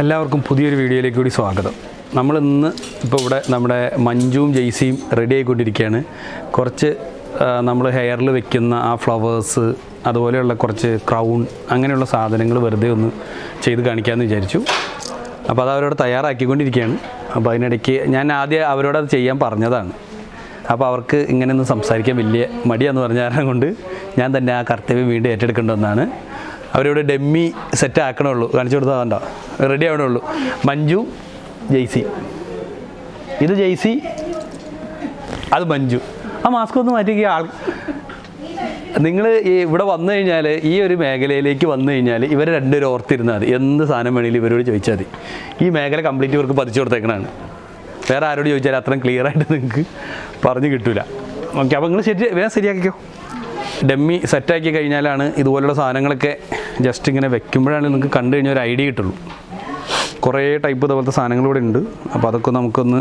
എല്ലാവർക്കും പുതിയൊരു വീഡിയോയിലേക്ക് കൂടി സ്വാഗതം. നമ്മളിന്ന് ഇപ്പോൾ ഇവിടെ നമ്മുടെ മഞ്ജുവും ജെയ്സിയും റെഡി ആയിക്കൊണ്ടിരിക്കുകയാണ്. കുറച്ച് നമ്മൾ ഹെയറിൽ വെക്കുന്ന ആ ഫ്ലവേഴ്സ്, അതുപോലെയുള്ള കുറച്ച് ക്രൗൺ, അങ്ങനെയുള്ള സാധനങ്ങൾ വെറുതെ ഒന്ന് ചെയ്ത് കാണിക്കാമെന്ന് വിചാരിച്ചു. അപ്പോൾ അത് അവരോട് തയ്യാറാക്കിക്കൊണ്ടിരിക്കുകയാണ്. അപ്പോൾ അതിനിടയ്ക്ക് ഞാൻ ആദ്യം അവരോട് അത് ചെയ്യാൻ പറഞ്ഞതാണ്. അപ്പോൾ അവർക്ക് ഇങ്ങനെയൊന്നും സംസാരിക്കാൻ വലിയ മടിയാന്ന് പറഞ്ഞ കാരണം കൊണ്ട് ഞാൻ തന്നെ ആ കർത്തവ്യം വീണ്ടും ഏറ്റെടുക്കേണ്ടതെന്നാണ്. അവരോട് ഡെമ്മി സെറ്റ് ആക്കണുള്ളൂ, കാണിച്ചു കൊടുത്താൽ കണ്ടോ, റെഡി ആവണുള്ളൂ. മഞ്ജു, ജെയ്സി, ഇത് ജെയ്സി, അത് മഞ്ജു. ആ മാസ്ക് ഒന്ന് മാറ്റിക്കുക. നിങ്ങൾ ഈ ഇവിടെ വന്നു കഴിഞ്ഞാൽ, ഈ ഒരു മേഖലയിലേക്ക് വന്നു കഴിഞ്ഞാൽ ഇവർ രണ്ടുപേരും ഓർത്തിരുന്നാൽ മതി. എന്ത് സാധനം വേണമെങ്കിലും ഇവരോട് ചോദിച്ചാൽ മതി. ഈ മേഖല കംപ്ലീറ്റ് ഇവർക്ക് പതിച്ചു കൊടുത്തേക്കണതാണ്. വേറെ ആരോട് ചോദിച്ചാൽ അത്രയും ക്ലിയർ ആയിട്ട് നിങ്ങൾക്ക് പറഞ്ഞു കിട്ടില്ല. ഓക്കെ, അപ്പോൾ നിങ്ങൾ വേഗം ശരിയാക്കിക്കോ. ഡെമ്മി സെറ്റാക്കി കഴിഞ്ഞാലാണ് ഇതുപോലുള്ള സാധനങ്ങളൊക്കെ ജസ്റ്റ് ഇങ്ങനെ വെക്കുമ്പോഴാണ് നിങ്ങൾക്ക് കണ്ടു കഴിഞ്ഞാൽ ഒരു ഐഡിയ കിട്ടുള്ളൂ. കുറേ ടൈപ്പ് ഇതുപോലത്തെ സാധനങ്ങളിവിടെ ഉണ്ട്. അപ്പോൾ അതൊക്കെ നമുക്കൊന്ന്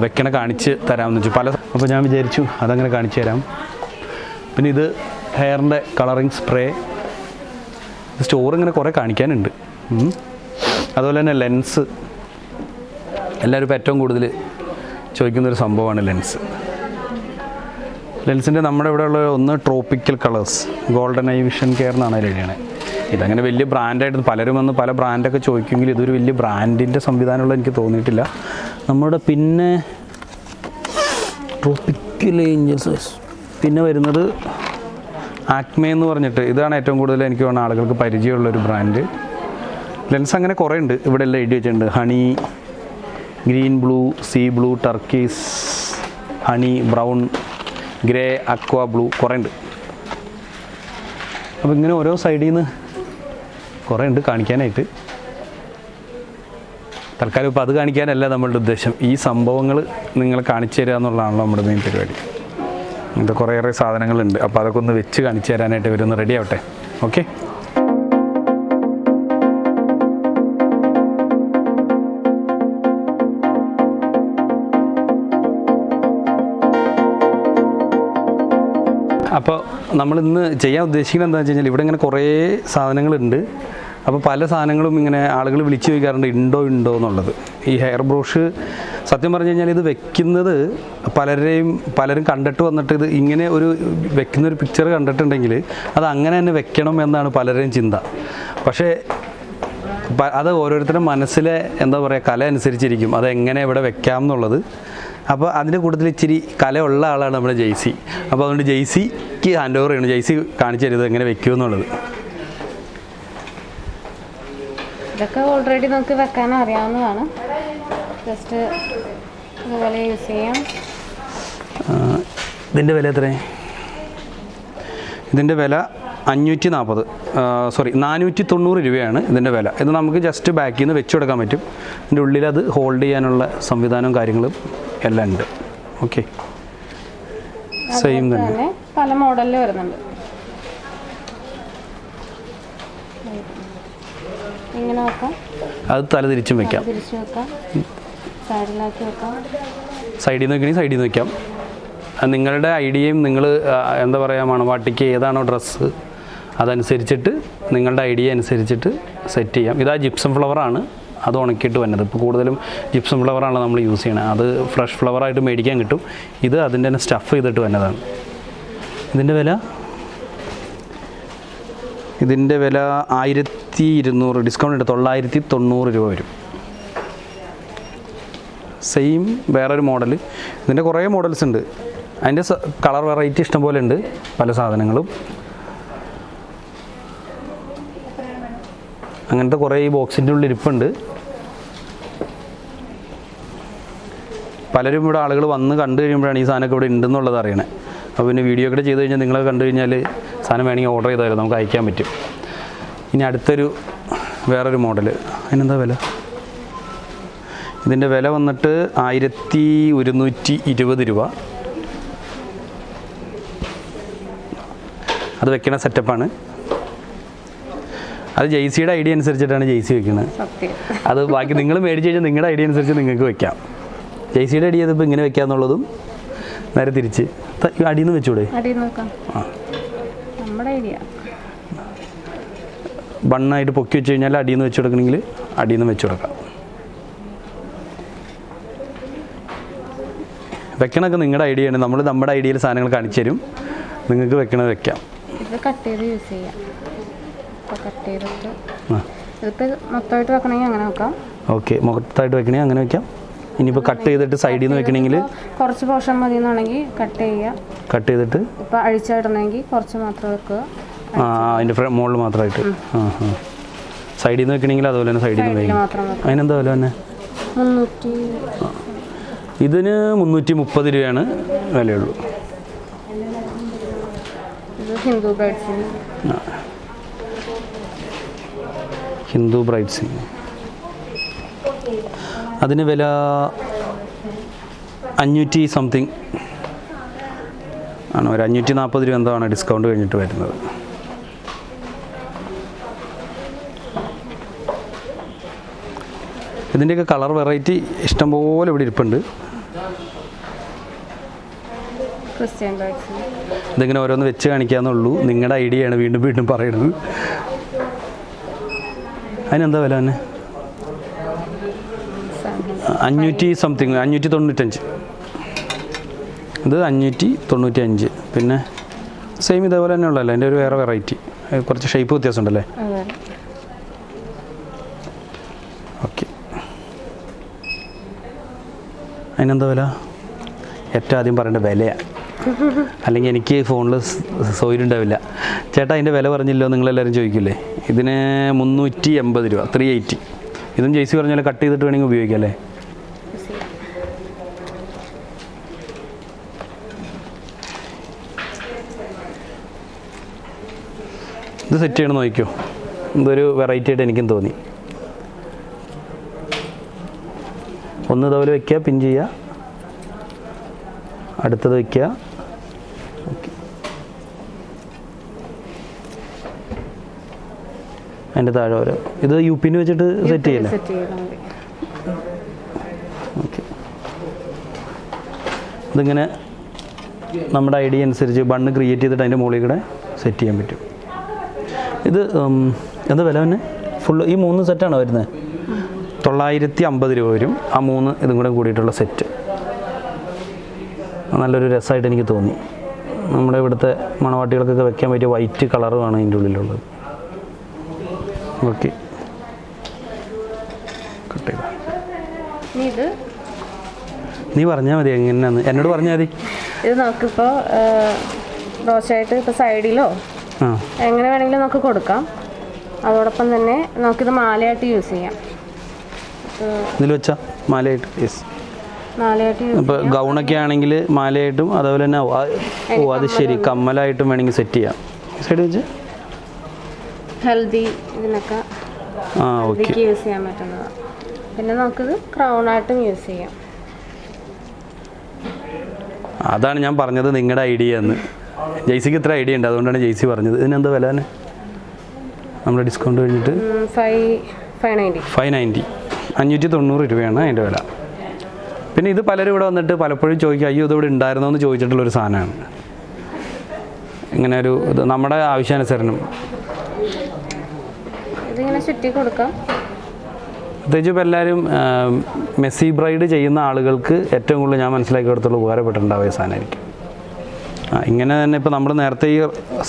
വെക്കണ കാണിച്ച് തരാമെന്ന് വെച്ചു. അപ്പോൾ ഞാൻ വിചാരിച്ചു അതങ്ങനെ കാണിച്ചു തരാം. പിന്നെ ഇത് ഹെയറിൻ്റെ കളറിങ് സ്പ്രേ, സ്റ്റോർ ഇങ്ങനെ കുറേ കാണിക്കാനുണ്ട്. അതുപോലെ തന്നെ ലെൻസ്, എല്ലാവരും ഇപ്പോൾ ഏറ്റവും കൂടുതൽ ചോദിക്കുന്നൊരു സംഭവമാണ് ലെൻസ്. ലെൻസിൻ്റെ നമ്മുടെ ഇവിടെ ഉള്ള ഒന്ന് tropical colours, golden I vision care എന്നാണ് അതിൽ എഴുതിയത്. ഇതങ്ങനെ വലിയ ബ്രാൻഡായിട്ട് പലരും വന്ന് പല ബ്രാൻഡൊക്കെ ചോദിക്കുമെങ്കിൽ ഇതൊരു വലിയ ബ്രാൻഡിൻ്റെ സംവിധാനമുള്ള എനിക്ക് തോന്നിയിട്ടില്ല. നമ്മുടെ പിന്നെ ട്രോപ്പിക്കൽ ഏഞ്ചൽസ്, പിന്നെ വരുന്നത് ആക്മേ എന്ന് പറഞ്ഞിട്ട്, ഇതാണ് ഏറ്റവും കൂടുതൽ എനിക്ക് തോന്നുന്ന ആളുകൾക്ക് പരിചയമുള്ളൊരു ബ്രാൻഡ്. ലെൻസ് അങ്ങനെ കുറേ ഉണ്ട്, ഇവിടെ എല്ലാം എഴുതി വെച്ചിട്ടുണ്ട്. Honey, green blue, see blue, turkeys, honey, brown, grey, aqua blue, കുറേ ഉണ്ട്. അപ്പോൾ ഇങ്ങനെ ഓരോ സൈഡിൽ നിന്ന് കുറേ ഉണ്ട് കാണിക്കാനായിട്ട്. തൽക്കാലം ഇപ്പോൾ അത് കാണിക്കാനല്ല നമ്മളുടെ ഉദ്ദേശം. ഈ സംഭവങ്ങൾ നിങ്ങളെ കാണിച്ചു തരിക എന്നുള്ളതാണല്ലോ നമ്മുടെ മെയിൻ പരിപാടി. ഇത് കുറേയേറെ സാധനങ്ങളുണ്ട്. അപ്പോൾ അതൊക്കെ ഒന്ന് വെച്ച് കാണിച്ചു തരാനായിട്ട് ഇവരൊന്ന് റെഡി ആവട്ടെ. ഓക്കെ, അപ്പോൾ നമ്മളിന്ന് ചെയ്യാൻ ഉദ്ദേശിക്കുന്നത് എന്താണെന്ന് വെച്ച് കഴിഞ്ഞാൽ, ഇവിടെ ഇങ്ങനെ കുറേ സാധനങ്ങളുണ്ട്. അപ്പോൾ പല സാധനങ്ങളും ഇങ്ങനെ ആളുകൾ വിളിച്ച് ചോദിക്കാറുണ്ട് ഉണ്ടോ എന്നുള്ളത്. ഈ ഹെയർ ബ്രൂഷ് സത്യം പറഞ്ഞു കഴിഞ്ഞാൽ ഇത് വെക്കുന്നത് പലരും കണ്ടിട്ട് വന്നിട്ട് ഇത് ഇങ്ങനെ ഒരു വെക്കുന്നൊരു പിക്ചർ കണ്ടിട്ടുണ്ടെങ്കിൽ അത് അങ്ങനെ തന്നെ വെക്കണം എന്നാണ് പലരുടെയും ചിന്ത. പക്ഷേ അത് ഓരോരുത്തരുടെ മനസ്സിലെ എന്താ പറയുക, കല അനുസരിച്ചിരിക്കും അതെങ്ങനെ ഇവിടെ വെക്കാം എന്നുള്ളത്. അപ്പോൾ അതിൻ്റെ കൂട്ടത്തിൽ ഇച്ചിരി കലയുള്ള ആളാണ് നമ്മുടെ ജെയ്സി. അപ്പോൾ അതുകൊണ്ട് ജെയ്സിക്ക് ഹാൻഡ് ഓവർ ചെയ്യണം. ജെയ്സി കാണിച്ചു തരുന്നത് എങ്ങനെ വെക്കുമെന്നുള്ളത്. ഇതൊക്കെ ഓൾറെഡി നമുക്ക് വെക്കാൻ അറിയാവുന്നതാണ്. ജസ്റ്റ് ഇതുപോലെ യൂസ് ചെയ്യാം. ഇതിൻ്റെ വില എത്രയാണ്? ഇതിൻ്റെ വില 490 രൂപയാണ് ഇതിൻ്റെ വില. ഇത് നമുക്ക് ജസ്റ്റ് ബാക്കിൽ നിന്ന് വെച്ച് കൊടുക്കാൻ പറ്റും. ഇതിൻ്റെ ഉള്ളിൽ അത് ഹോൾഡ് ചെയ്യാനുള്ള സംവിധാനവും കാര്യങ്ങളും എല്ലാം ഉണ്ട്. ഓക്കെ, സെയിം തന്നെ പല മോഡലിൽ വരുന്നുണ്ട്. ഇങ്ങനെ വെക്കാം, അത് തല തിരിച്ചും വെക്കാം, സൈഡിലാക്കി വെക്കാം. സൈഡിൽ നിന്ന് വെക്കണമെങ്കിൽ സൈഡിൽ നിന്ന് വെക്കാം. നിങ്ങളുടെ ഐഡിയയും നിങ്ങൾ എന്താ പറയുക, മണവാട്ടിക്ക് ഏതാണോ ഡ്രസ്സ് അതനുസരിച്ചിട്ട് നിങ്ങളുടെ ഐഡിയ അനുസരിച്ചിട്ട് സെറ്റ് ചെയ്യാം. ഇതാ ജിപ്സം ഫ്ലവറാണ്, അത് ഉണക്കിയിട്ട് വന്നത്. ഇപ്പോൾ കൂടുതലും ജിപ്സം ഫ്ലവറാണ് നമ്മൾ യൂസ് ചെയ്യണത്. അത് ഫ്രഷ് ഫ്ലവറായിട്ട് മേടിക്കാൻ കിട്ടും. ഇത് അതിൻ്റെ തന്നെ സ്റ്റഫ് ചെയ്തിട്ട് വന്നതാണ്. ഇതിൻ്റെ വില 1200, ഡിസ്കൗണ്ട് ഉണ്ട്, 990 രൂപ വരും. സെയിം വേറൊരു മോഡൽ. ഇതിൻ്റെ കുറേ മോഡൽസ് ഉണ്ട്. അതിൻ്റെ കളർ വെറൈറ്റി ഇഷ്ടം പോലെ ഉണ്ട്, പല സാധനങ്ങളും. അങ്ങനത്തെ കുറേ ഈ ബോക്സിൻ്റെ ഉള്ളിൽ ഇരിപ്പുണ്ട്. പലരും ഇവിടെ ആളുകൾ വന്ന് കണ്ടു കഴിയുമ്പോഴാണ് ഈ സാധനമൊക്കെ ഇവിടെ ഉണ്ടെന്നുള്ളത് അറിയണേ. അപ്പോൾ പിന്നെ വീഡിയോ ഒക്കെ ചെയ്ത് കഴിഞ്ഞാൽ നിങ്ങളെ കണ്ടു കഴിഞ്ഞാൽ സാധനം വേണമെങ്കിൽ ഓർഡർ ചെയ്താലും നമുക്ക് അയക്കാൻ പറ്റും. ഇനി അടുത്തൊരു വേറൊരു മോഡൽ, അതിനെന്താ വില? ഇതിൻ്റെ വില വന്നിട്ട് 1120 രൂപ. അത് വെക്കണ സെറ്റപ്പാണ്. അത് ജെയ്സിയുടെ ഐഡിയ അനുസരിച്ചിട്ടാണ് ജെയ്സി വെക്കുന്നത്. അത് ബാക്കി നിങ്ങൾ മേടിച്ച് കഴിഞ്ഞാൽ നിങ്ങളുടെ ഐഡിയ അനുസരിച്ച് നിങ്ങൾക്ക് വെക്കാം. ജെയ്സിയുടെ ഐഡിയ ഇതിപ്പോൾ ഇങ്ങനെ വെക്കാമെന്നുള്ളതും നേരെ തിരിച്ച് അടിയിൽ നിന്ന് വെച്ചൂടെ? നമ്മുടെ ഐഡിയ ബണ്ണായിട്ട് പൊക്കി വെച്ച് കഴിഞ്ഞാൽ അടിയിൽ നിന്ന് വെച്ച് കൊടുക്കണമെങ്കിൽ അടിയിൽ നിന്ന് വെച്ച് കൊടുക്കാം. വെക്കണമൊക്കെ നിങ്ങളുടെ ഐഡിയ ആണ്. നമ്മൾ നമ്മുടെ ഐഡിയയിൽ സാധനങ്ങൾ കാണിച്ചു തരും, നിങ്ങൾക്ക് വെക്കണത് വെക്കാം. ഇത് കട്ട് ചെയ്ത് യൂസ് ചെയ്യാം. ഇപ്പോൾ കട്ട് ചെയ്തിട്ട് ഇതിപ്പോൾ മൊത്തമായിട്ട് വെക്കണമെങ്കിൽ അങ്ങനെ വെക്കാം. ഓക്കെ, മൊത്തമായിട്ട് വെക്കണമെങ്കിൽ അങ്ങനെ വെക്കാം. ഇനിയിപ്പോൾ കട്ട് ചെയ്തിട്ട് സൈഡിൽ നിന്ന് വെക്കണമെങ്കിൽ കുറച്ച് പോർഷൻ മതി എന്നാണെങ്കിൽ കട്ട് ചെയ്യുക. കട്ട് ചെയ്തിട്ട് ഇപ്പോൾ അഴിച്ചിടണമെങ്കിൽ കുറച്ച് മാത്രം വെക്കുക. അതിൻ്റെ മുകളിൽ മാത്രമായിട്ട്. സൈഡിൽ നിന്ന് വെക്കണമെങ്കിൽ അതുപോലെ തന്നെ സൈഡിൽ നിന്ന് വെക്കും. അതിനെന്താ വില തന്നെ? 300. ഇതിന് 330 രൂപയാണ് വിലയുള്ളൂ. ഇത് ഹിന്ദു ബ്രൈഡ്സിന്. ഹിന്ദു ബ്രൈഡ്സിന് അതിന് വില 500 സംതിങ് ആണ്. ഒരു 540 രൂപ എന്തോ ആണ് ഡിസ്കൗണ്ട് കഴിഞ്ഞിട്ട് വരുന്നത്. ഇതിൻ്റെയൊക്കെ കളർ വെറൈറ്റി ഇഷ്ടംപോലെ ഇവിടെ ഇരിപ്പുണ്ട്. ക്രിസ്ത്യൻ ബ്രൈഡ്സിന് ഇതിങ്ങനെ ഓരോന്ന് വെച്ച് കാണിക്കാന്നുള്ളൂ. നിങ്ങളുടെ ഐഡിയയാണ് വീണ്ടും വീണ്ടും പറയുന്നത്. അതിനെന്താ വില തന്നെ? 500 സംതിങ്, 595. ഇത് 595. പിന്നെ സെയിം ഇതേപോലെ തന്നെ ഉള്ളതല്ലേ? അതിൻ്റെ ഒരു വേറെ വെറൈറ്റി, കുറച്ച് ഷേപ്പ് വ്യത്യാസം ഉണ്ടല്ലേ? ഓക്കെ, അതിനെന്താ വില? ഏറ്റവും ആദ്യം പറയേണ്ട വിലയാണ്, അല്ലെങ്കിൽ എനിക്ക് ഫോണിൽ സൗകര്യമുണ്ടാവില്ല. ചേട്ടാ അതിൻ്റെ വില പറഞ്ഞില്ലോ നിങ്ങളെല്ലാവരും ചോദിക്കില്ലേ? ഇതിന് 380 രൂപ, 380. ഇതും ജെയ്സി പറഞ്ഞാൽ കട്ട് ചെയ്തിട്ട് വേണമെങ്കിൽ ഉപയോഗിക്കാം അല്ലേ? ഇത് സെറ്റ് ചെയ്യണം നോക്കിയോ. ഇതൊരു വെറൈറ്റി ആയിട്ട് എനിക്കും തോന്നി. ഒന്ന് ഇതുപോലെ വയ്ക്കുക, പിൻ ചെയ്യുക, അടുത്തത് വയ്ക്കുക. ഓക്കെ, അതിൻ്റെ താഴെ ഓരോ ഇത് യുപിന് വെച്ചിട്ട് സെറ്റ് ചെയ്യല്ലേ? ഓക്കെ, ഇതിങ്ങനെ നമ്മുടെ ഐഡിയ അനുസരിച്ച് ബണ്ണ് ക്രിയേറ്റ് ചെയ്തിട്ട് അതിൻ്റെ മുകളിൽ കൂടെ സെറ്റ് ചെയ്യാൻ പറ്റും. ഇത് എന്താ വില തന്നെ? ഫുള്ള് ഈ 3 സെറ്റാണോ വരുന്നത്? 950 രൂപ വരും. ആ 3 ഇതും കൂടെ കൂടിയിട്ടുള്ള സെറ്റ് നല്ലൊരു രസമായിട്ട് എനിക്ക് തോന്നി. നമ്മുടെ ഇവിടുത്തെ മണവാട്ടികൾക്കൊക്കെ വെക്കാൻ പറ്റിയ വൈറ്റ് കളറുമാണ് അതിൻ്റെ ഉള്ളിലുള്ളത്. ഓക്കെ, കട്ട് ചെയ്ത് നീ പറഞ്ഞാൽ മതി എങ്ങനെയാന്ന് എന്നോട് പറഞ്ഞാൽ മതി. ഇത് നമുക്കിപ്പോൾ ബ്രോച്ചായിട്ട് ഇപ്പോൾ സൈഡിലോ എങ്ങനെ വേണമെങ്കിലും നമുക്ക് കൊടുക്കാം. അതോടൊപ്പം തന്നെ നമുക്കിത് മാലയായിട്ട് യൂസ് ചെയ്യാം. ഇതിൽ വെച്ചാൽ മാലയായിട്ട്? Yes, മാലയായിട്ട് use. ഇപ്പോൾ ഗൗണൊക്കെ ആണെങ്കിൽ മാലയായിട്ടും അതുപോലെ തന്നെ അത് ശരി കമ്മലായിട്ടും വേണമെങ്കിൽ സെറ്റ് ചെയ്യാം. സൈഡ് വെച്ച് ഹൽദി ഇതിനൊക്കെ ഹൽദിക്ക് യൂസ് ചെയ്യാൻ പറ്റുന്നതാണ്. പിന്നെ നമുക്കിത് ക്രൗണായിട്ടും യൂസ് ചെയ്യാം. അതാണ് ഞാൻ പറഞ്ഞത് നിങ്ങളുടെ ഐഡിയ എന്ന്. ജെയ്സിക്ക് ഇത്ര ഐഡിയ ഉണ്ട്, അതുകൊണ്ടാണ് ജെയ്സി പറഞ്ഞത്. ഇതിനെന്താ വില തന്നെ? നമ്മുടെ ഡിസ്കൗണ്ട് കഴിഞ്ഞിട്ട് 590. 590 രൂപയാണ് അതിൻ്റെ വില. പിന്നെ ഇത് പലരും ഇവിടെ വന്നിട്ട് പലപ്പോഴും ചോദിക്കും, അയ്യോ ഇതിവിടെ ഉണ്ടായിരുന്നോ എന്ന് ചോദിച്ചിട്ടുള്ളൊരു സാധനമാണ്. ഇങ്ങനെ ഒരു ഇത് നമ്മുടെ ആവശ്യാനുസരണം ഇതിങ്ങനെ ചുറ്റി കൊടുക്കാം. പ്രത്യേകിച്ച് ഇപ്പോൾ എല്ലാവരും മെസ്സി ബ്രൈഡ് ചെയ്യുന്ന ആളുകൾക്ക് ഏറ്റവും കൂടുതൽ ഞാൻ മനസ്സിലാക്കി കൊടുത്തുള്ള ഉപകാരപ്പെട്ടിട്ടുണ്ടാവുക സാധനമായിരിക്കും. ഇങ്ങനെ തന്നെ ഇപ്പോൾ നമ്മൾ നേരത്തെ ഈ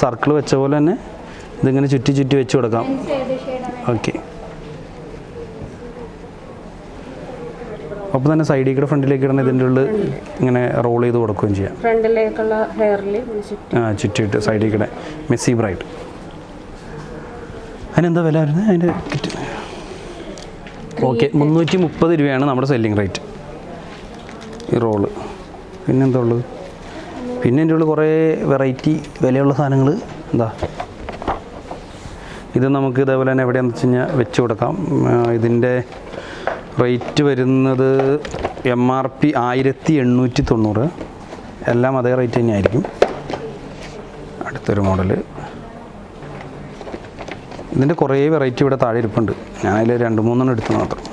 സർക്കിൾ വെച്ച പോലെ തന്നെ ഇതിങ്ങനെ ചുറ്റി ചുറ്റി വെച്ച് കൊടുക്കാം. ഓക്കെ, അപ്പോൾ തന്നെ സൈഡിൽ കൂടെ ഫ്രണ്ടിലേക്ക് ഇടണം. ഇതിൻ്റെ ഉള്ളിൽ ഇങ്ങനെ റോൾ ചെയ്ത് കൊടുക്കുകയും ചെയ്യാം. ഫ്രണ്ടിലേക്കുള്ള ഹെയറിൽ ചുറ്റിയിട്ട് സൈഡിൽ കൂടെ മെസ്സി ബ്രൈഡ്. അതിനെന്താ വില വരുന്നത് അതിൻ്റെ കിറ്റ്? ഓക്കെ, 330 രൂപയാണ് നമ്മുടെ സെല്ലിങ് റേറ്റ് ഈ റോള്. പിന്നെന്താ ഉള്ളത്? പിന്നെ എൻ്റെ ഉള്ളിൽ കുറേ വെറൈറ്റി വിലയുള്ള സാധനങ്ങൾ. എന്താ ഇത് നമുക്ക് ഇതേപോലെ തന്നെ എവിടെയാണെന്ന് വെച്ച് കഴിഞ്ഞാൽ വെച്ച് കൊടുക്കാം. ഇതിൻ്റെ റേറ്റ് വരുന്നത് MRP 1890. എല്ലാം അതേ റേറ്റ് തന്നെയായിരിക്കും. അടുത്തൊരു മോഡൽ. ഇതിൻ്റെ കുറേ വെറൈറ്റി ഇവിടെ താഴെ ഇരിപ്പുണ്ട്. ഞാനതിൽ 2-3 എടുത്ത് മാത്രം.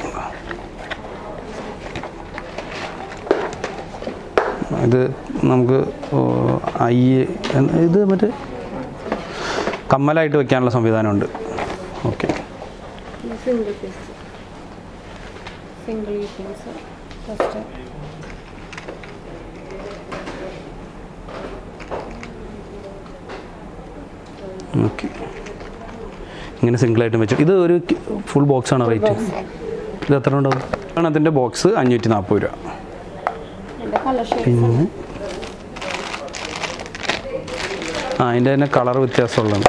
ഇത് നമുക്ക് ഇത് മറ്റേ കമ്മലായിട്ട് വെക്കാനുള്ള സംവിധാനമുണ്ട്. Okay. Single piece, single piece first. Okay, ഇങ്ങനെ സിംഗിളായിട്ടും വെച്ചു. ഇത് ഒരു ഫുൾ ബോക്സാണ് റേറ്റ്? ഇത് എത്ര ഉണ്ടാവും? ആണ് അതിൻ്റെ ബോക്സ് 540 രൂപ. പിന്നെ അതിൻ്റെ തന്നെ കളർ വ്യത്യാസമുള്ളതാണ്.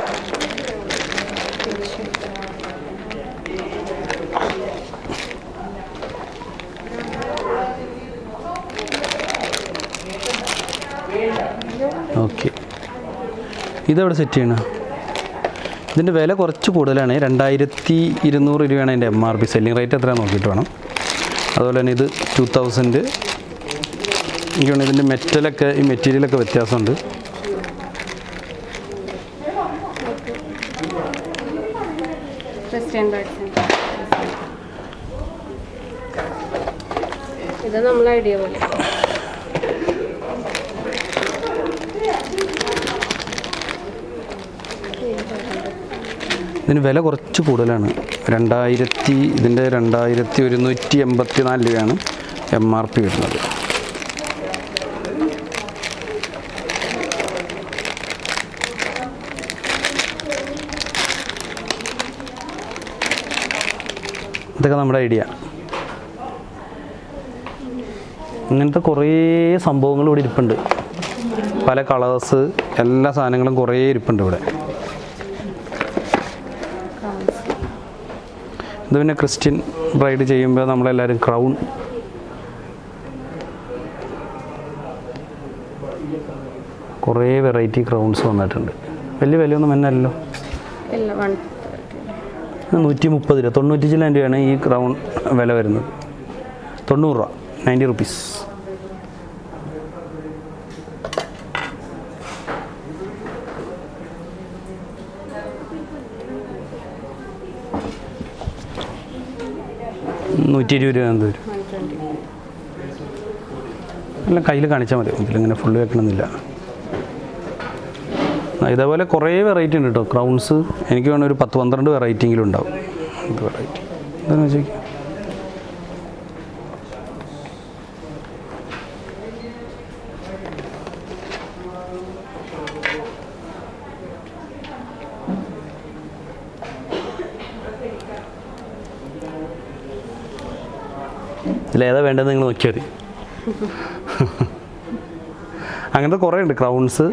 ഓക്കെ, ഇതെവിടെ സെറ്റ് ചെയ്യണം? ഇതിൻ്റെ വില കുറച്ച് കൂടുതലാണ്, 2200 രൂപയാണ് അതിൻ്റെ MRP. സെല്ലിംഗ് റേറ്റ് എത്രയാണ് നോക്കിയിട്ട് വേണം. അതുപോലെ തന്നെ ഇത് 2000. എനിക്ക് വേണം ഇതിൻ്റെ മെറ്റലൊക്കെ, ഈ മെറ്റീരിയലൊക്കെ വ്യത്യാസമുണ്ട്. ഇത് നമ്മൾ ഐഡിയ പോലെ. ഇതിന് വില കുറച്ച് കൂടുതലാണ്, ഇതിൻ്റെ 2184 രൂപയാണ് MRP വരുന്നത്. ഇതൊക്കെ നമ്മുടെ ഐഡിയ. ഇങ്ങനത്തെ കുറേ സംഭവങ്ങൾ ഇവിടെ ഇരിപ്പുണ്ട്, പല കളേഴ്സ്, എല്ലാ സാധനങ്ങളും കുറേ ഇരിപ്പുണ്ട് ഇവിടെ. ഇത് പിന്നെ ക്രിസ്ത്യൻ ബ്രൈഡ് ചെയ്യുമ്പോൾ നമ്മളെല്ലാവരും ക്രൗൺ, കുറേ വെറൈറ്റി ക്രൗൺസ് വന്നിട്ടുണ്ട്. വലിയ വിലയൊന്നും എന്നല്ലോ, 130 രൂപ, 95 രൂപയാണ് ഈ ക്രൗൺ വില വരുന്നത്. 90 രൂപ, 90 റുപ്പീസ്. $120 രൂപ എന്ത് വരും? എല്ലാം കയ്യിൽ കാണിച്ചാൽ മതി, ഇതിലിങ്ങനെ ഫുള്ള് വെക്കണമെന്നില്ല. ഇതേപോലെ കുറേ വെറൈറ്റി ഉണ്ട് കേട്ടോ ക്രൗൺസ്. എനിക്ക് വേണം ഒരു 10-12 വെറൈറ്റിയെങ്കിലും ഉണ്ടാവും. ഇത് വെറൈറ്റി എന്താണെന്ന് വെച്ചാൽ ഇതിലേതാ വേണ്ടതെന്ന് നിങ്ങൾ നോക്കിയാൽ മതി. അങ്ങനത്തെ കുറേ ഉണ്ട് ക്രൗൺസ്.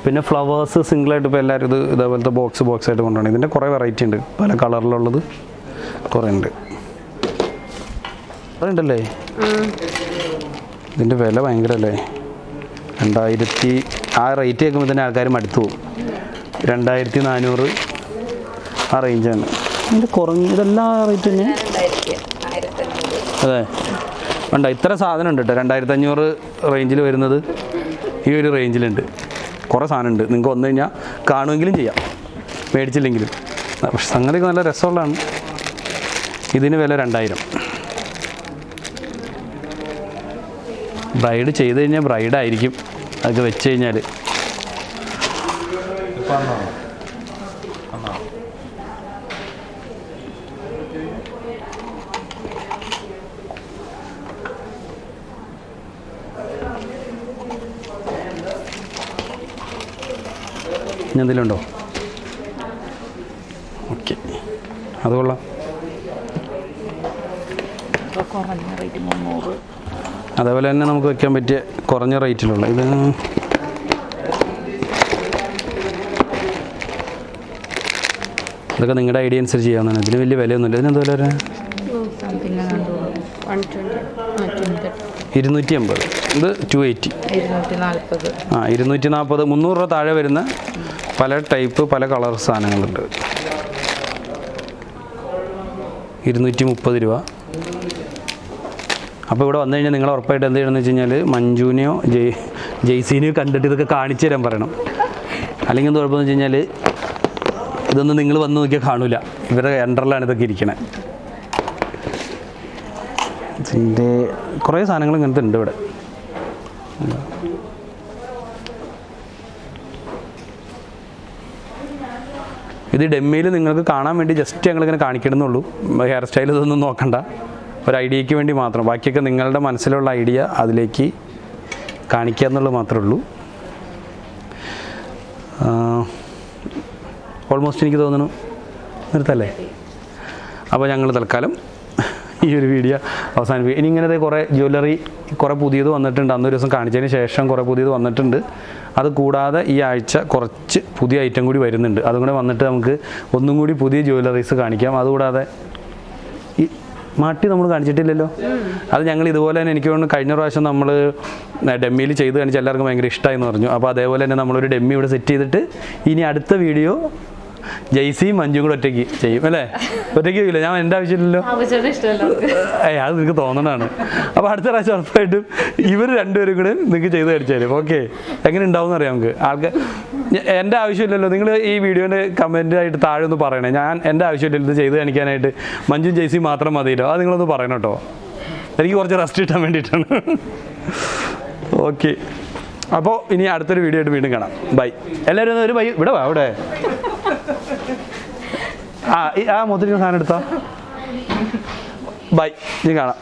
പിന്നെ ഫ്ലവേഴ്സ് സിംഗിളായിട്ട് ഇപ്പോൾ എല്ലാവരും ഇതേപോലത്തെ ബോക്സ് ആയിട്ട് കൊണ്ടുപോകണം. ഇതിൻ്റെ കുറേ വെറൈറ്റി ഉണ്ട്, പല കളറിലുള്ളത് കുറേ ഉണ്ട്. കുറേ ഉണ്ടല്ലേ. ഇതിൻ്റെ വില ഭയങ്കര അല്ലേ, 2000. ആ റേറ്റ് കേൾക്കുമ്പോൾ തന്നെ ആൾക്കാർ മടുത്തു പോകും. 2400 ആ റേഞ്ചാണ്. ഇതിൻ്റെ കുറഞ്ഞ ഇതെല്ലാം റേറ്റ് തന്നെ. അതെ വേണ്ട, ഇത്ര സാധനം ഉണ്ട് കേട്ടോ. 2500 റേഞ്ചിൽ വരുന്നത് ഈ ഒരു റേഞ്ചിലുണ്ട്. കുറേ സാധനമുണ്ട്, നിങ്ങൾക്ക് വന്നു കഴിഞ്ഞാൽ കാണുമെങ്കിലും ചെയ്യാം, മേടിച്ചില്ലെങ്കിലും. പക്ഷെ സംഗതിക്ക് നല്ല രസമുള്ളതാണ്. ഇതിന് വില 2000. ബ്രൈഡ് ചെയ്ത് കഴിഞ്ഞാൽ ബ്രൈഡായിരിക്കും അതൊക്കെ വെച്ച് കഴിഞ്ഞാൽ. ഇനി എന്തെങ്കിലും ഉണ്ടോ? ഓക്കെ, അത് കൊള്ളാം. അതേപോലെ തന്നെ നമുക്ക് വയ്ക്കാൻ പറ്റിയ കുറഞ്ഞ റേറ്റിലുള്ള ഇത്. ഇതൊക്കെ നിങ്ങളുടെ ഐഡിയ അനുസരിച്ച് ചെയ്യാവുന്നതാണ്. ഇതിന് വലിയ വിലയൊന്നുമില്ല. ഇതിന് എന്താ വില വരാൻ? 250. ഇത് 280. 240. 300 രൂപ താഴെ വരുന്ന പല ടൈപ്പ് പല കളർ സാധനങ്ങളുണ്ട്. 230 രൂപ. അപ്പോൾ ഇവിടെ വന്നു കഴിഞ്ഞാൽ നിങ്ങൾ ഉറപ്പായിട്ട് എന്ത് ചെയ്യണമെന്ന് വെച്ച് കഴിഞ്ഞാൽ മഞ്ജുവിനെയോ ജെയ്സീനെയോ കണ്ടിട്ട് ഇതൊക്കെ കാണിച്ചു തരാൻ പറയണം. അല്ലെങ്കിൽ എന്ത് കുഴപ്പമെന്ന് വെച്ച് കഴിഞ്ഞാൽ ഇതൊന്നും നിങ്ങൾ വന്ന് നോക്കിയാൽ കാണില്ല, ഇവരുടെ അണ്ടറിലാണ് ഇതൊക്കെ ഇരിക്കണേ. ഇതിൻ്റെ കുറേ സാധനങ്ങൾ ഇങ്ങനത്തെ ഉണ്ട് ഇവിടെ. ഇത് ഡെമ്മിയിൽ നിങ്ങൾക്ക് കാണാൻ വേണ്ടി ജസ്റ്റ് ഞങ്ങളിങ്ങനെ കാണിക്കണമെന്നുള്ളൂ. ഹെയർ സ്റ്റൈൽ ഇതൊന്നും നോക്കണ്ട, ഒരു ഐഡിയയ്ക്ക് വേണ്ടി മാത്രം. ബാക്കിയൊക്കെ നിങ്ങളുടെ മനസ്സിലുള്ള ഐഡിയ അതിലേക്ക് കാണിക്കുക എന്നുള്ളത് മാത്രമേ ഉള്ളൂ. ഓൾമോസ്റ്റ് എനിക്ക് തോന്നുന്നു നിർത്തല്ലേ. അപ്പോൾ ഞങ്ങൾ തൽക്കാലം ഈ ഒരു വീഡിയോ അവസാനിപ്പിക്കും. ഇനി ഇങ്ങനത്തെ കുറേ ജ്വല്ലറി കുറേ പുതിയത് വന്നിട്ടുണ്ട്. അന്നൊരു ദിവസം കാണിച്ചതിന് ശേഷം കുറേ പുതിയത് വന്നിട്ടുണ്ട്. അത് കൂടാതെ ഈ ആഴ്ച കുറച്ച് പുതിയ ഐറ്റം കൂടി വരുന്നുണ്ട്. അതും കൂടെ വന്നിട്ട് നമുക്ക് ഒന്നും കൂടി പുതിയ ജ്വല്ലറീസ് കാണിക്കാം. അതുകൂടാതെ ഈ മാട്ടി നമ്മൾ കാണിച്ചിട്ടില്ലല്ലോ. അത് ഞങ്ങൾ ഇതുപോലെ തന്നെ എനിക്ക് തോന്നുന്നു കഴിഞ്ഞ പ്രാവശ്യം നമ്മൾ ഡെമ്മിയിൽ ചെയ്ത് കാണിച്ച് എല്ലാവർക്കും ഭയങ്കര ഇഷ്ടമായെന്ന് പറഞ്ഞു. അപ്പോൾ അതേപോലെ തന്നെ നമ്മളൊരു ഡെമ്മി ഇവിടെ സെറ്റ് ചെയ്തിട്ട് ഇനി അടുത്ത വീഡിയോ ജെയ്സിയും മഞ്ജും കൂടെ ഒറ്റയ്ക്ക് ചെയ്യും അല്ലേ? ഒറ്റയ്ക്ക് ചെയ്യില്ല, ഞാൻ എൻ്റെ ആവശ്യമില്ലല്ലോ. അത് നിങ്ങൾക്ക് തോന്നണതാണ്. അപ്പോൾ അടുത്ത പ്രാവശ്യം ഉറപ്പായിട്ടും ഇവർ രണ്ടുപേരും കൂടെ നിങ്ങൾക്ക് ചെയ്ത് കാണിച്ചു തരും. ഓക്കെ, എങ്ങനെ ഉണ്ടാവും അറിയാം നമുക്ക്. ആൾക്ക് എൻ്റെ ആവശ്യമില്ലല്ലോ. നിങ്ങൾ ഈ വീഡിയോൻ്റെ കമൻറ്റായിട്ട് താഴെ ഒന്ന് പറയണേ. ഞാൻ എൻ്റെ ആവശ്യമില്ലല്ലോ ഇത് ചെയ്ത് കാണിക്കാനായിട്ട്, മഞ്ജും ജെയ്സിയും മാത്രം മതിയല്ലോ. അത് നിങ്ങളൊന്ന് പറയണം കേട്ടോ. എനിക്ക് കുറച്ച് റെസ്റ്റ് കിട്ടാൻ വേണ്ടിയിട്ടാണ്. ഓക്കെ, അപ്പോൾ ഇനി അടുത്തൊരു വീഡിയോ ആയിട്ട് വീണ്ടും കാണാം. ബൈ. എല്ലാവരും ഒരു ബൈ. ഇവിടെ വാ, ഇവിടെ ആ മൊത്തത്തിൽ സാധനം എടുത്താ. ബൈ, ഇനി കാണാം.